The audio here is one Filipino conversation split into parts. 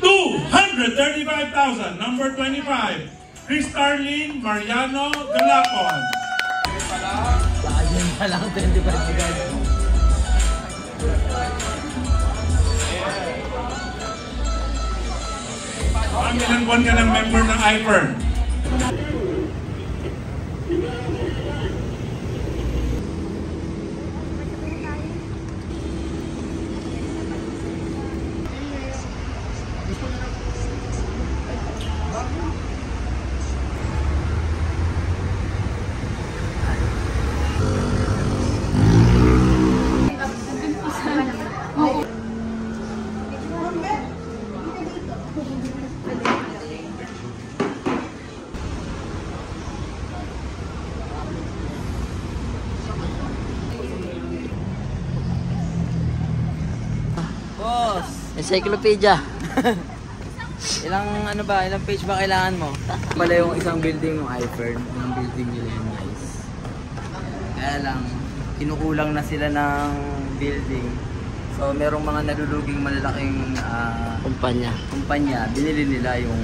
235,000. Number 25, Chris Starlin Mariano Galapon. Ayun pa lang, 25 agad. Ilang buwan ka ng member ng iFern? Boss! Encyclopedia! Ilang page ba kailangan mo? Pala yung isang building ng iFern, yung building nila yung guys. Kaya lang, kinukulang na sila ng building. So merong mga naluluging malalaking kumpanya. Binili nila yung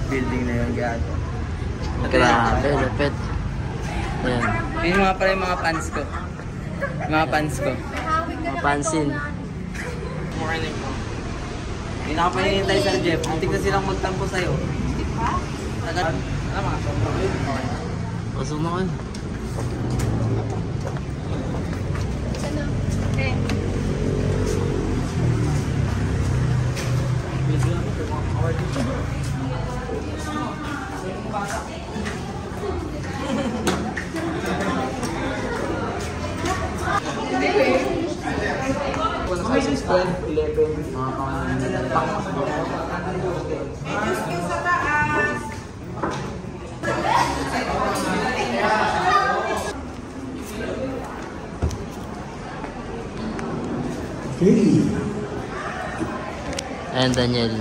building na yun gato. Grabe, lupit. Ayan. Yun mga pala yung mga fans ko. Mga Mapansin. Morning mo. Hindi na ka pa hinihintay, Sir Jeff. Antik na silang magtampo sa'yo. Agad. Ano mga sobrang yun? Pasok na kayo. Sizes 12, 11, mga pang-pang. Ayan, Daniel.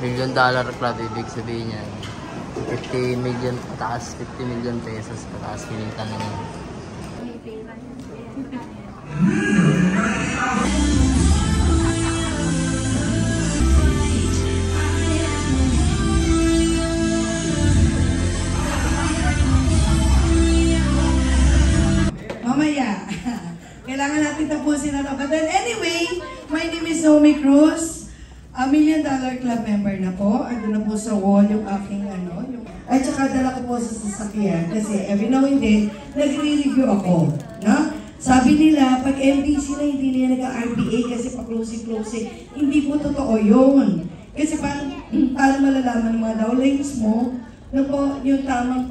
$1 million club, ibig sabihin niya. 50 million pataas, 50 million pesos pataas kinita na niya. Mamaya. Kailangan natin tapusin na ito. But then anyway, my name is Nomi Cruz. $1 million club member na po. Ando na po sa wall yung aking at saka dala ko po sa sasakyan kasi every now and then, nagre-review ako. No? Sabi nila, pag MDC na hindi nila nag-RBA kasi pa-closing-closing, hindi po totoo yun. Kasi paano malalaman ng mga downlines mo na po yung tamang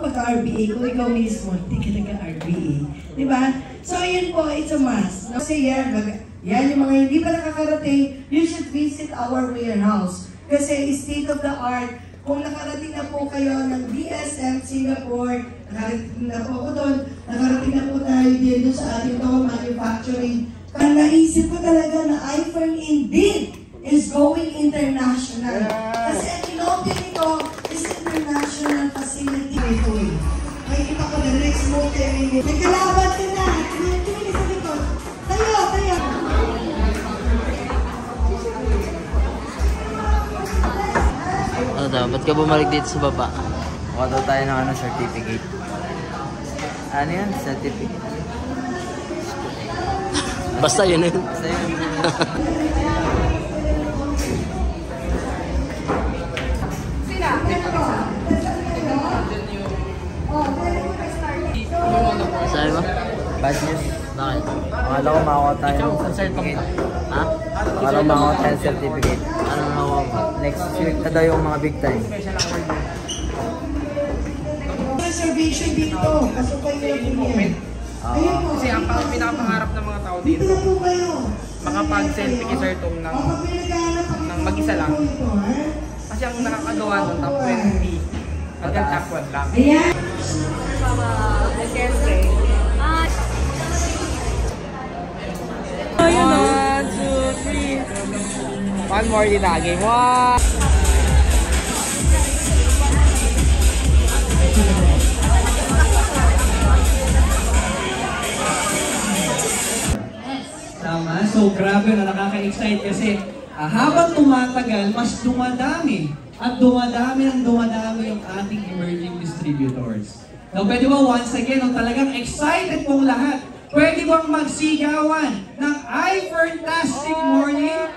pag-RBA kung ikaw mismo, hindi ka nag-RBA. Diba? So yun po, it's a must. No? Kasi yan yung mga hindi pa nakakarating, you should visit our warehouse. Kasi state of the art. Kung nakarating na po kayo ng DSM Singapore, nakarating na po ako doon, nakarating na po tayo din sa ating manufacturing. Kaya naisip ko talaga na iFern indeed is going international. Kasi ang inopen nito is international facility. Makikita ko the next move kayo. May kalaban ka na. Tumingin sa likod. Tayo. Ano daw? Ba't ka bumalik dito sa baba? Kuha daw tayo ng certificate. Ano yan? Certificate. Basta yun yun. Basta yun. Sabi mo? Bad news. Bakit? Akala ko makakuha tayo ng certificate. Ha? Akala ko makakuha tayo ng certificate. Anong nakuha mo? Next week na daw yung mga big time. Reservation dito. Kaso kayo yung Kasi ang pinakapangarap ng mga tao dito, dito po kayo. makapag-selfie kay Sir Tom ng mag-isa lang. Kasi ang nakakagawa ng top 20 hanggang top 1 lang. Ayan. One, two, three. One more din na. Game 1. Tama. So, grabe na nakaka-excite kasi habang tumatagal, mas dumadami at dumadami yung ating emerging distributors. Now, pwede ba once again, talagang excited pong lahat, pwede bang magsigawan ng iFerntastic Morning?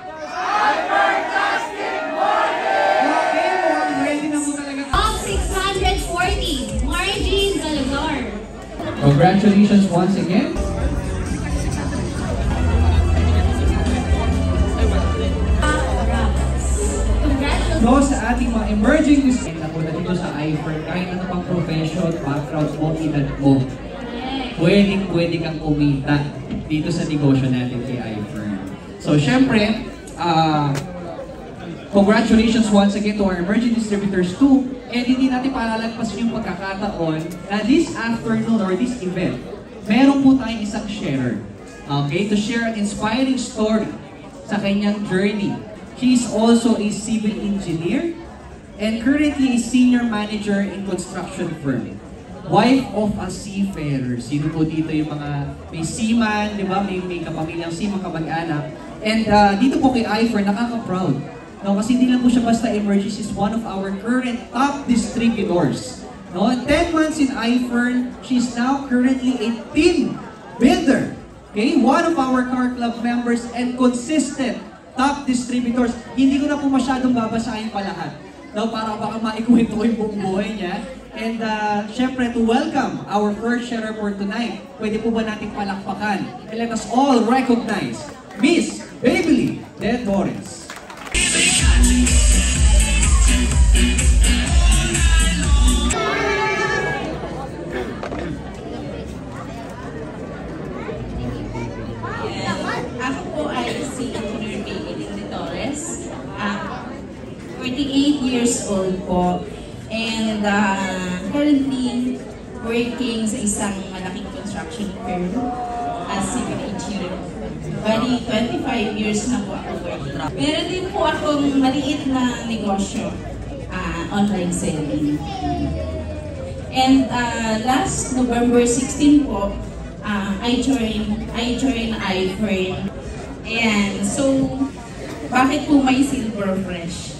iFerntastic Morning! Okay, mukhang ready na po talaga. Top 640, Margie Galagar. Congratulations once again. So, sa ating mga emerging distributors na po na dito sa iFern, kahit ano pang profession, background mo, edad mo, pwede kang kumita dito sa negosyo natin kay iFern. So, syempre, congratulations once again to our emerging distributors too. And hindi natin palalagpasin yung pagkakataon na this afternoon or this event, meron po tayong isang sharer. Okay? To share an inspiring story sa kanyang journey. She is also a civil engineer and currently a senior manager in construction firm. Wife of a seafarer. Sino po dito yung mga may seaman, di ba? May kapamilyang seaman, kamag-anak. And dito po kay iFern, nakaka-proud. No, kasi hindi lang po siya basta emerging. She's one of our current top distributors. No, 10 months in iFern, she's now currently a team builder. Okay, one of our car club members and consistent top distributors. Hindi ko na po masyadong babasahin pa lahat. No, para baka maikwento ko yung buong buhay niya. And syempre, to welcome our first sharer for tonight, pwede po ba natin palakpakan? And let us all recognize Miss Babyly De Torres. Ako po ay si Engineer Babyly De Torres. 48 years old po. And currently working sa isang malaking construction firm as civil engineer. Bali, 25 years na po ako working. Meron din po akong maliit na negosyo, online selling. And last November 16 po, I joined iFern. Ayan, so bakit po may Silver Fresh?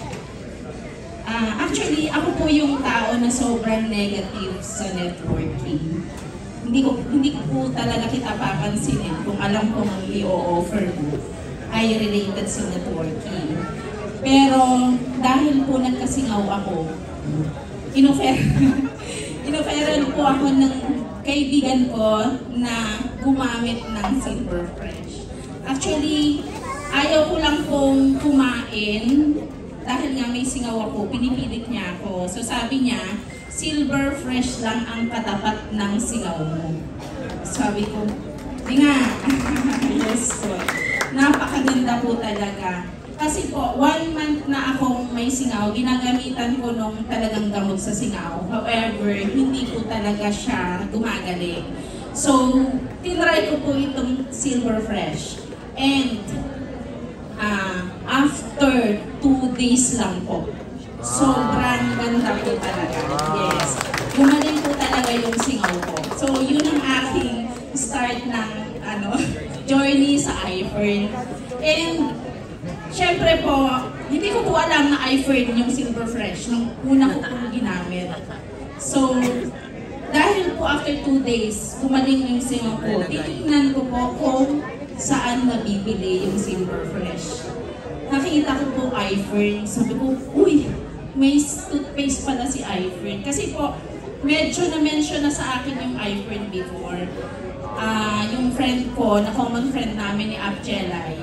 Actually, ako po yung tao na sobrang negative sa networking. Hindi ko po talaga kita papansinin kung alam kong ang i-offer mo ay related sa networking. Pero dahil po nagkasingaw ako, inoferan po ako ng kaibigan ko na gumamit ng Silver Fresh. Actually, ayaw ko lang pong kumain dahil nga may singaw ako, pinipilit niya ako. So sabi niya, Silver Fresh lang ang katapat ng singaw mo. Sabi ko, di nga. Yes po. Napakaganda po talaga. Kasi po, 1 month na akong may singaw, ginagamitan ko nung talagang gamot sa singaw. However, hindi po talaga siya gumagaling. So, tinry ko po itong Silver Fresh. And, after 2 days lang po, sobrang ganda po talaga. Yes. Gumaling po talaga yung singaw ko. So, yun ang aking start ng journey sa iFern. And, syempre po, hindi ko po alam na iFern yung Silver Fresh nung una ko po ginamit. So, dahil po after 2 days, gumaling yung singaw ko, titignan ko po kung saan nabibili yung Silver Fresh. Nakita ko po iFern, sabi ko, uy, may toothpaste pala si iFern. Kasi po, medyo na-mention na sa akin yung iFern before. Yung friend ko, na common friend namin ni Abjelay,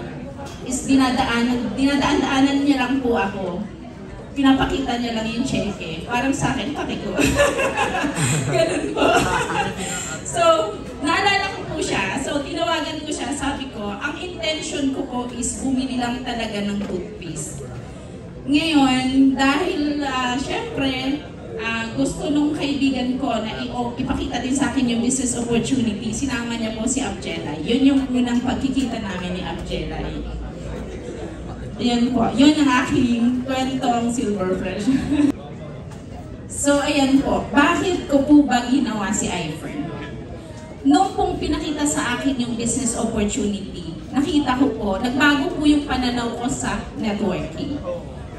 is dinadaan-daanan niya lang po ako. Pinapakita niya lang yung cheque. Parang sa akin, paki ko. Ganun po. So, naalala ko po siya. So, tinawagan ko siya. Sabi ko, ang intention ko po is bumili lang talaga ng toothpaste. Ngayon, dahil syempre, gusto nung kaibigan ko na ipakita din sa akin yung business opportunity, sinama niya po si Abjelay. Yun yung unang pagkikita namin ni Abjelay. Ayan po, yun ang aking kwentong Silver Fresh. So, ayan po, bakit ko po ba ginawa si iFern? Nung pong pinakita sa akin yung business opportunity, nakita ko po, nagbago po yung pananaw ko sa networking.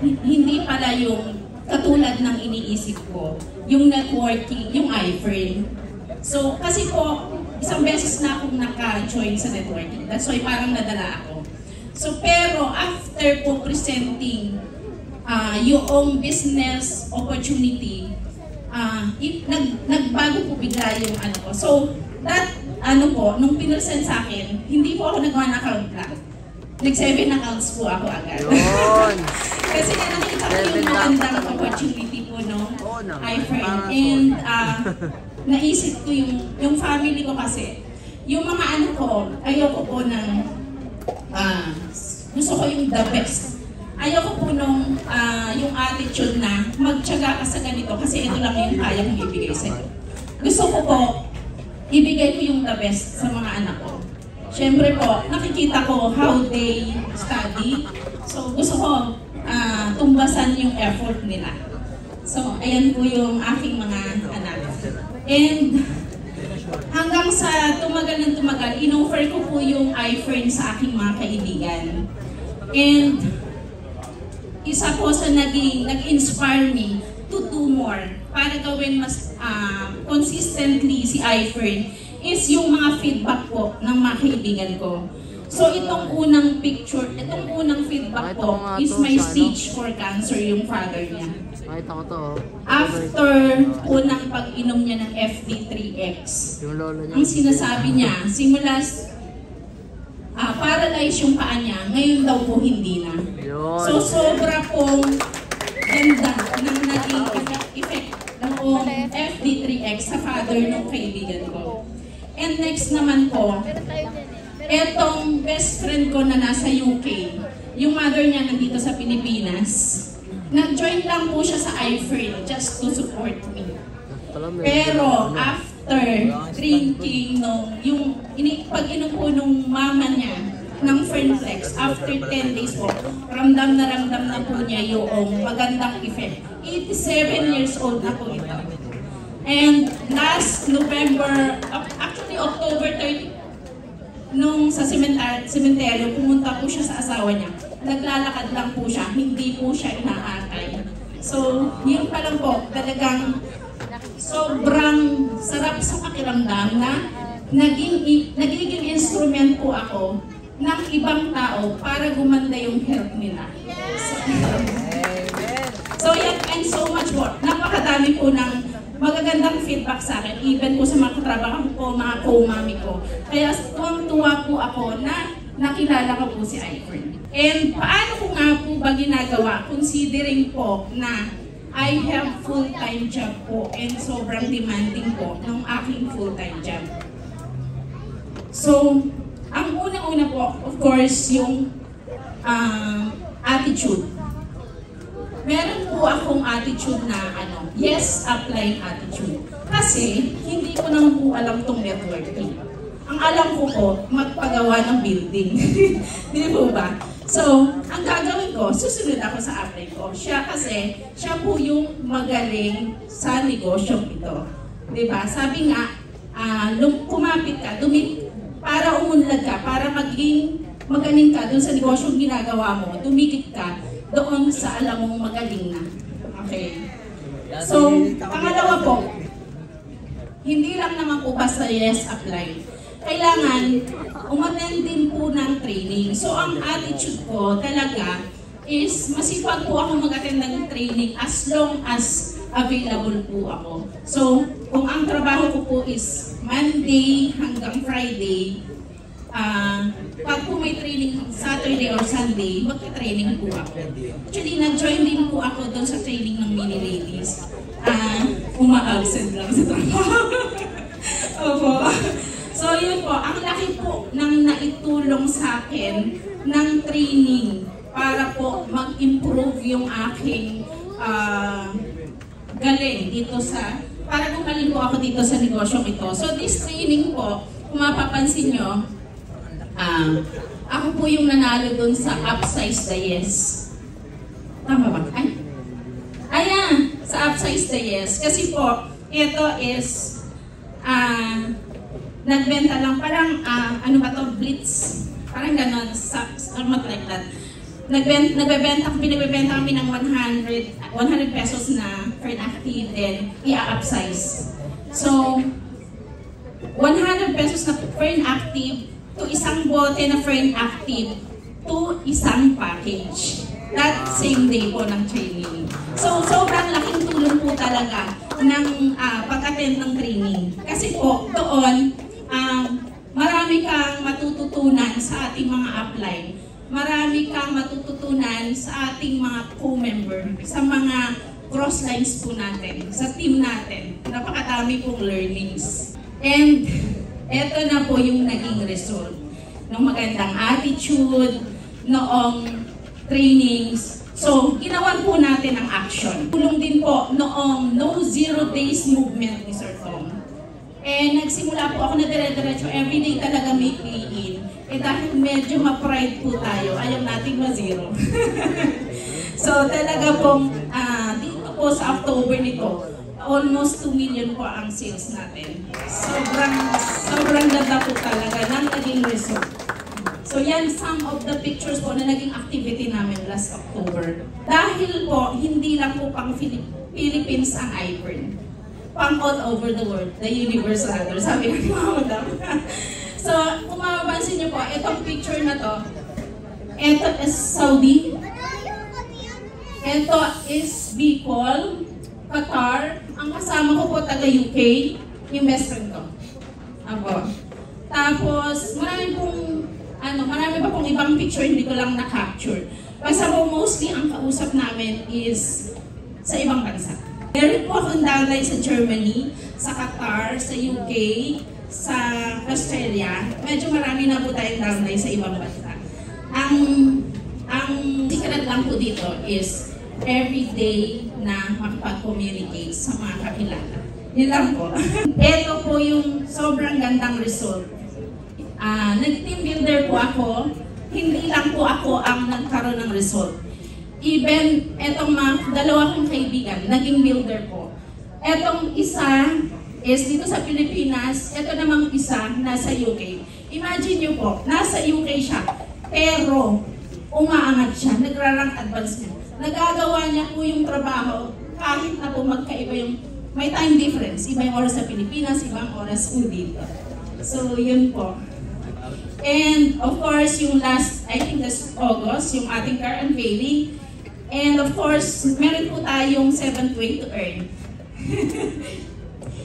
Hindi pala yung katulad ng iniisip ko, yung networking, yung iFriend. So, kasi po, isang beses na akong naka-join sa networking. That's why parang nadala ako. So, pero after po presenting yung business opportunity, nagbago po bigla yung ano ko. So, that, nung pinresent sa akin, hindi po ako nag-1 account lang. Nag-7 accounts po ako agad. Kasi nakita ko yung magandang opportunity po, no? iFriend. And naisip ko yung family ko kasi, yung mga anak ko, ayoko po ng, gusto ko yung the best. Ayoko po nung yung attitude na magtiyaga ka sa ganito kasi ito lang yung kaya kong ibigay sa'yo. Gusto ko po, ibigay ko yung the best sa mga anak ko. Siyempre po, nakikita ko how they study. So gusto ko tumbasan yung effort nila. So ayan po yung aking mga anak. And hanggang sa tumagal ng tumagal, in-offer ko po yung iFriend sa aking mga kaibigan. And isa po sa nag-inspire me to do more para gawin mas consistently si iFriend is yung mga feedback po ng mga kaibigan ko. So itong unang picture, itong unang feedback po is my stage 4 cancer yung father niya. After unang pag-inom niya ng FD3X, ang sinasabi niya, simula paralyzed yung paa niya, ngayon daw po hindi na. So sobra pong ganda ng naging effect ng FD3X sa father ng kaibigan ko. And next naman po, etong best friend ko na nasa UK, yung mother niya nandito sa Pilipinas, nag-join lang po siya sa iFriend just to support me. Pero after drinking pag-inom po nung mama niya ng Friendflex, after 10 days po, ramdam na po niya yung magandang effect. 87 years old na po ito. And last November, actually October 30, nung sa sementeryo, pumunta po siya sa asawa niya. Naglalakad lang po siya, hindi po siya inaatay. So, yun pa lang po, talagang sobrang sarap sa pakiramdam na nagiging instrument po ako ng ibang tao para gumanda yung health nila. So yan, and so much more. Napakadami po ng magagandang feedback sa akin, even po sa mga katrabaho ko, mga co-mami ko. Kaya tuwang-tuwa po ako na nakilala ko po si iFriend. And paano ko nga po ba ginagawa? Considering po na I have full-time job po and sobrang demanding po ng aking full-time job. So, ang unang-una po, of course, yung attitude. Meron po akong attitude na yes, apply attitude. Kasi, hindi ko naman po alam tong networking. Ang alam ko po, magpagawa ng building. Di po ba? So, ang gagawin ko, susunod ako sa apply ko. Siya po yung magaling sa negosyong ito. Di ba? Sabi nga, kumapit ka, para umunlad ka, para maging magaling ka dun sa negosyong ginagawa mo, tumikit ka doon sa alam mong magaling na. Okay. So, pangalawa po, hindi lang naman po basta yes, apply. Kailangan umattend din po ng training. So, ang attitude ko talaga is masipag po ako mag-attend ng training as long as available po ako. So, kung ang trabaho ko po is Monday hanggang Friday, pag po may training Saturday or Sunday, magka-training po ako. Actually, nag-join din po ako doon sa training ng mini ladies. Uma-absent lang sa trabaho. Opo. So yun po, ang laki po ng naitulong sa akin ng training para po mag-improve yung aking galing dito para gumaling po ako dito sa negosyong ito. So this training po, kung mapapansin nyo, ako po yung nanalo dun sa Upsize the Yes. Tama ba? Ayan, sa Upsize the Yes. Kasi po, ito is, nagbenta lang, parang, Blitz. Parang ganon, somewhat like that. Pinagbebenta kami ng 100 pesos na Fern Active, then i-upsize. So, 100 pesos na Fern Active to isang bote na Fern Active to isang package. That same day po ng training. So, sobrang laking tulong po talaga ng pag-attend ng training. Kasi po, doon, marami kang matututunan sa ating mga upline. Marami kang matututunan sa ating mga co-member, sa mga cross lines po natin, sa team natin. Napakadami pong learnings. And eto na po yung naging result ng magandang attitude, noong trainings. So, ginawan po natin ang action. Tulong din po noong No Zero Days movement ni Sir Tom. Nagsimula po ako na dire-diretso, everyday talaga may clean. Dahil medyo ma-pride po tayo, ayaw nating ma-zero. So talaga pong, dito po sa October nito, almost 2 million po ang sales natin. Sobrang ganda po talaga ng naging result. So yan, some of the pictures po na naging activity namin last October. Dahil po, hindi lang po pang Philippines ang iPern. Pang all over the world, the universe rather, sabi ng mga madam. So, kung mapapansin niyo po, itong picture na to, ito is Saudi, ito is Bicol, Qatar, ang kasama ko po taga UK, yung best friend ko. Ako. Tapos, marami pa pong ibang picture, hindi ko lang na-capture. Basta po mostly ang kausap namin is sa ibang bansa. Meron po akong downline sa Germany, sa Qatar, sa UK, sa Australia. Medyo marami na po tayong downline sa ibang bansa. Ang secret lang po dito is everyday na makapag-communicate sa mga kakilala. Yun lang po. Ito po yung sobrang gandang result. Nag-team builder po ako. Hindi lang po ako ang nagkaroon ng result. Even etong dalawa kong kaibigan, naging builder po. Etong isa is dito sa Pilipinas, ito namang isa nasa UK. Imagine nyo po, nasa UK siya, pero umaangat siya, nagra-rank advance niya. Nagagawa niya po yung trabaho kahit na po magkaiba yung, may time difference. Iba yung oras sa Pilipinas, ibang oras po dito. So, yun po. And of course, yung last, I think that's August, yung ating car unveiling. And of course, meron po tayong 7th way to earn.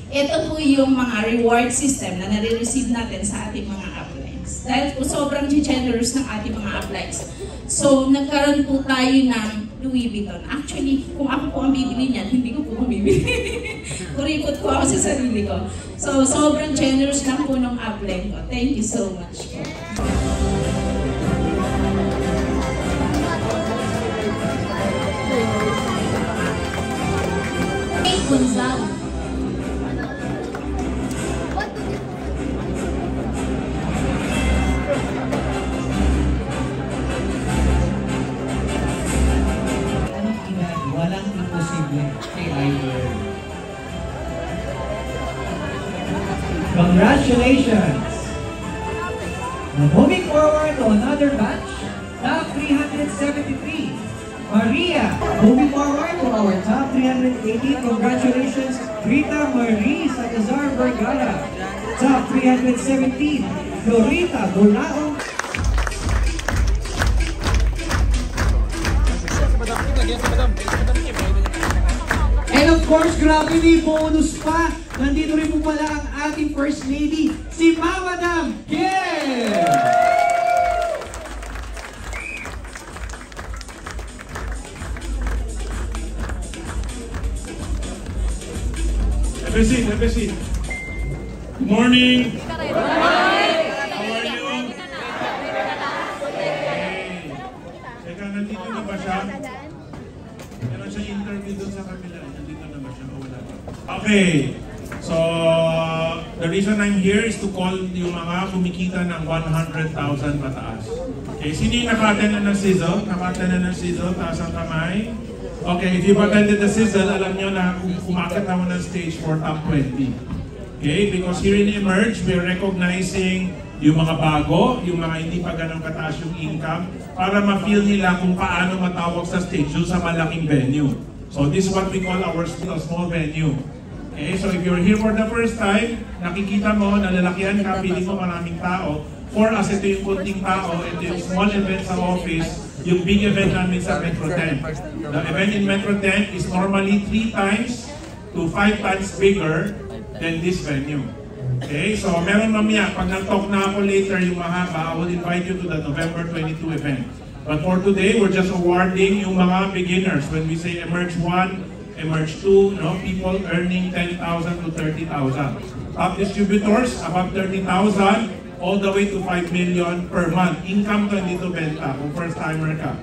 Ito po yung mga reward system na nare-receive natin sa ating mga uplines. Dahil po sobrang generous ng ating mga uplines. So, nagkaroon po tayo ng Louis Vuitton. Actually, kung ako po ang bibili niyan, hindi ko po mabibili. Kuripot ko ako sa sarili ko. So, sobrang generous lang po ng upline ko. Thank you so much po. Gonzalo. Walang imposible kay Ivor. Congratulations! Now moving forward to another batch, top 373. Maria, moving forward to our top 318. Congratulations, Rita Marie Salazar Vergara. Top 317, Florita Bulaong. And of course, grabe ni bonus pa. Nandito rin po pala ang ating First Lady, si Mama Dam Kim! Have a seat, have a seat. Good morning. How are you? Hey. Teka, nandito na ba siya? Meron siya interview doon sa kabila. Nandito na ba siya? O wala pa? Okay. So, the reason I'm here is to call yung mga kumikita ng 100,000 pataas. Okay, sino yung naka-attend na ng sizzle? Naka-attend na ng sizzle, taas ang kamay. Okay, if you've attended the sizzle, alam nyo na umakit naman ng stage for top 20. Okay, because here in Emerge, we're recognizing yung mga bago, yung mga hindi pa ganang kataas yung income, para ma-feel nila kung paano matawag sa stage yung sa malaking venue. So this is what we call our small venue. Okay, so if you're here for the first time, nakikita mo, nalalakihan ka, pili mo maraming tao. For us, ito yung kunting tao, ito yung small event sa office, yung big event namin sa Metro 10. The event in Metro 10 is normally 3 times to 5 times bigger than this venue. Okay, so meron mamaya, pag nag-talk na ako later yung mahaba, I will invite you to the November 22 event. But for today, we're just awarding yung mga beginners. When we say Emerge 1, Emerge 2, no, people earning 10,000 to 30,000. Top distributors, above 30,000, all the way to 5 million per month. Income to hindi to benta kung first timer ka.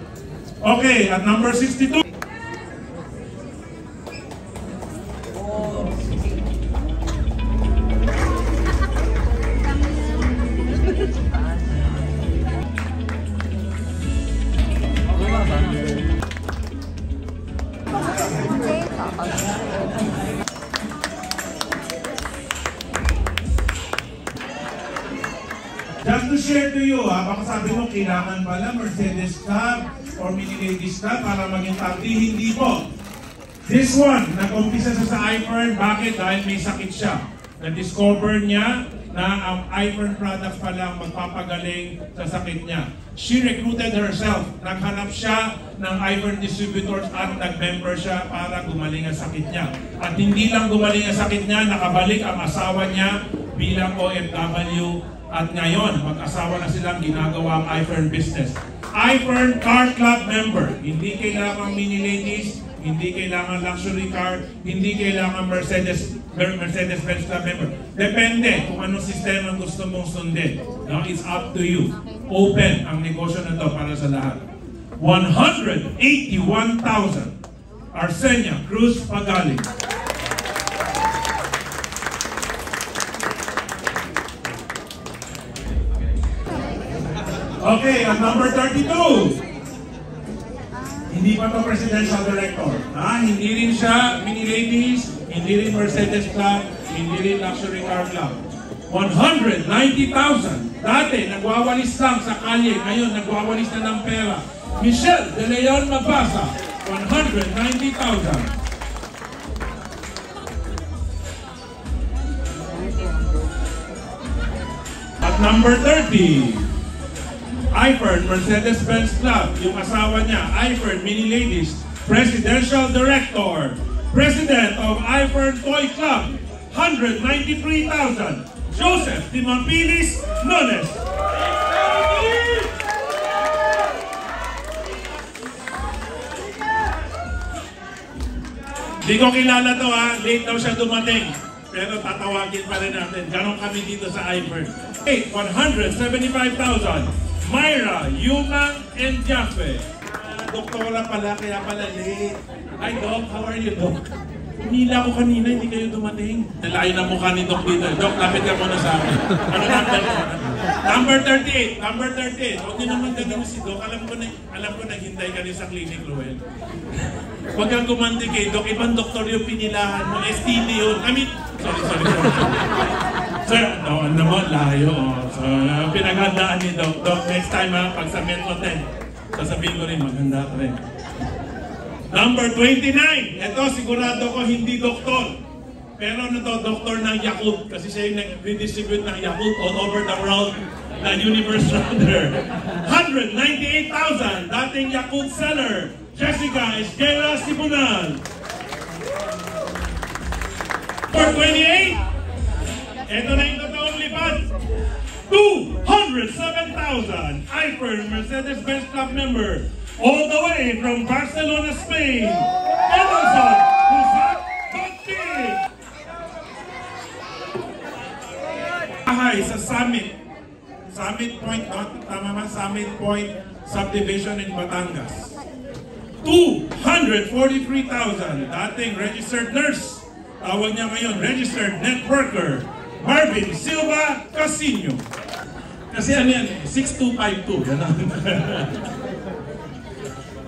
Okay, at number 62. Just to share to you, baka sabi mo, kailangan pala Mercedes Club or Mini Ladies Club para maging party. Hindi po. This one, nag-umpisa siya sa iFern. Bakit? Dahil may sakit siya. Na-discover niya na ang iFern products pala ang magpapagaling sa sakit niya. She recruited herself. Naghanap siya ng iFern distributors at nag-member siya para gumaling ang sakit niya. At hindi lang gumaling ang sakit niya, nakabalik ang asawa niya bilang OFW. At ngayon, mag-asawa na silang ginagawa ang iFern business. iFern Car Club member. Hindi kailangan Mini Ladies, hindi kailangan luxury car, hindi kailangan Mercedes-Benz Club member. Depende kung anong sistema ang gusto mong sundin. No? It's up to you. Open ang negosyo na to para sa lahat. 181,000. Arsenia Cruz Pagaling. Okay, at number 32. Hindi pa to presidential director. Hindi rin siya Mini Ladies, hindi rin Mercedes Club, hindi rin Luxury Car Club. 190,000. Dati, nagwawalis lang sa kalye. Ngayon, nagwawalis na ng pera. Michelle De Leon Mabasa, 190,000. At number 30. iFern Mercedes-Benz Club, yung asawa niya, iFern Mini Ladies, Presidential Director, President of iFern Toy Club, 193,000, Joseph Timampilis Nones. Di ko kilala to late daw siya dumating. Pero tatawagin pa rin natin. Ganon kami dito sa iFern. 175,000. Myra, Yumang, and Jaffe. Doktora pala, kaya pala late. Hi Doc, how are you Doc? Hinila ko kanina, hindi kayo dumating. Nalayo na mukha ni Doc dito. Doc, lapit ka muna sa akin. Ano number? Number 38. Number 38. Huwag niyo naman gano'n si Doc. Alam ko naghintay ka rin sa clinic, Ruel. Huwag kang gumanti kay Doc. Ibang doktor yung pinilahan mo. STD yun. I mean, sorry. Sir, no, naman, layo. So, pinaghandaan ni Doc. Doc, next time pag sa Metro 10, sasabihin ko rin, maghanda ka rin. Number 29. Ito, sigurado ko, hindi doktor. Pero ano to, doktor ng Yakult. Kasi siya yung nag-redistribute ng Yakult all over the world, the universe rather. 198,000. Dating Yakult seller, Jessica Esguera Sibunal. For 28. Ito na yung totoong lipad. 207,000. iFern Mercedes-Benz Club member. All the way from Barcelona, Spain. Emerson Husat Bagpig. Bahay sa Summit. Summit Point, tama man, Summit Point Subdivision in Batangas. 243,000. Dating registered nurse. Tawag niya ngayon, registered networker. Marvin Silva Casino. Kasi ano yan, 6252.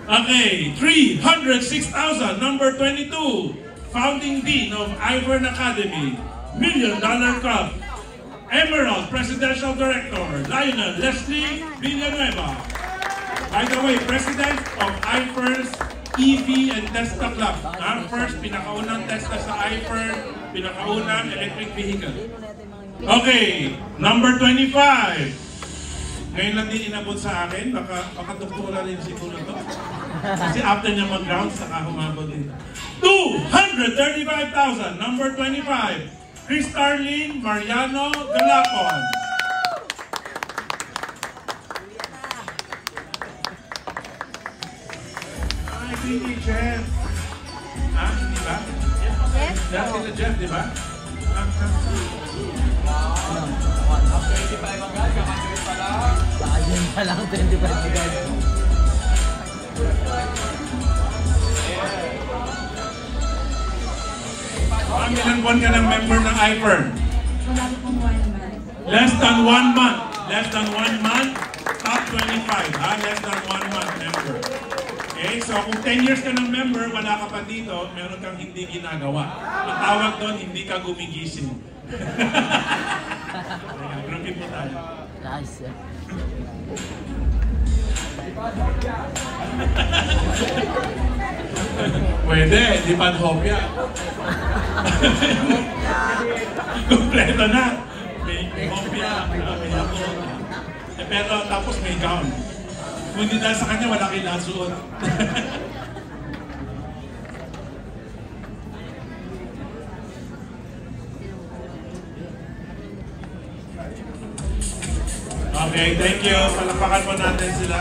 Okay, 306,000, number 22. Founding Dean of iFern Academy, $1 Million Club. Emerald Presidential Director, Lionel Leslie Villanueva. By the way, President of iFirst EV and Tesla Club. First, pinakaunang Tesla sa iFirst, pinakaunang electric vehicle. Okay, number 25. Ngayon lang din inabot sa akin, baka doktora rin siguro to. Kasi after niya mag-ground, saka humabot din. 235,000, number 25. Chris Starlin Mariano Galapon. Ay, hindi Jeff. Hindi ba? Jeff? Sila Jeff, di ba? Ayun pa lang, 25 agad. Ilang buwan ka ng member ng iFirm? Wala pong 1 month. Less than 1 month. Less than 1 month, top 25. Less than 1 month member. Okay, so kung 10 years ka ng member, wala ka pa dito, meron kang hindi ginagawa. Ang tawag doon, hindi ka gumigising. Groupin mo tayo. Nice. Pwede, di panhopya. Kompleto na. May hopya, may ako. Pero tapos may gown. Kung hindi dahil sa kanya, wala kailangan suot. Okay, thank you. Palakpakan po natin sila.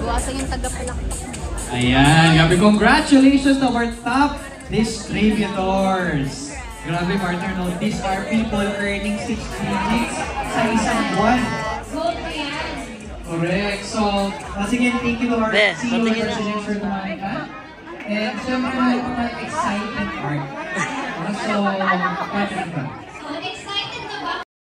Buwasan yung tagapalakpak. Ayan, grabe. Congratulations to our top distributors. Grabe, partner, no? These are people earning 6 digits sa isang buwan. Vote ko yan. Correct. So, once again, thank you to our CEO and President for Monica. And syempre, mga exciting art. So, partner ba?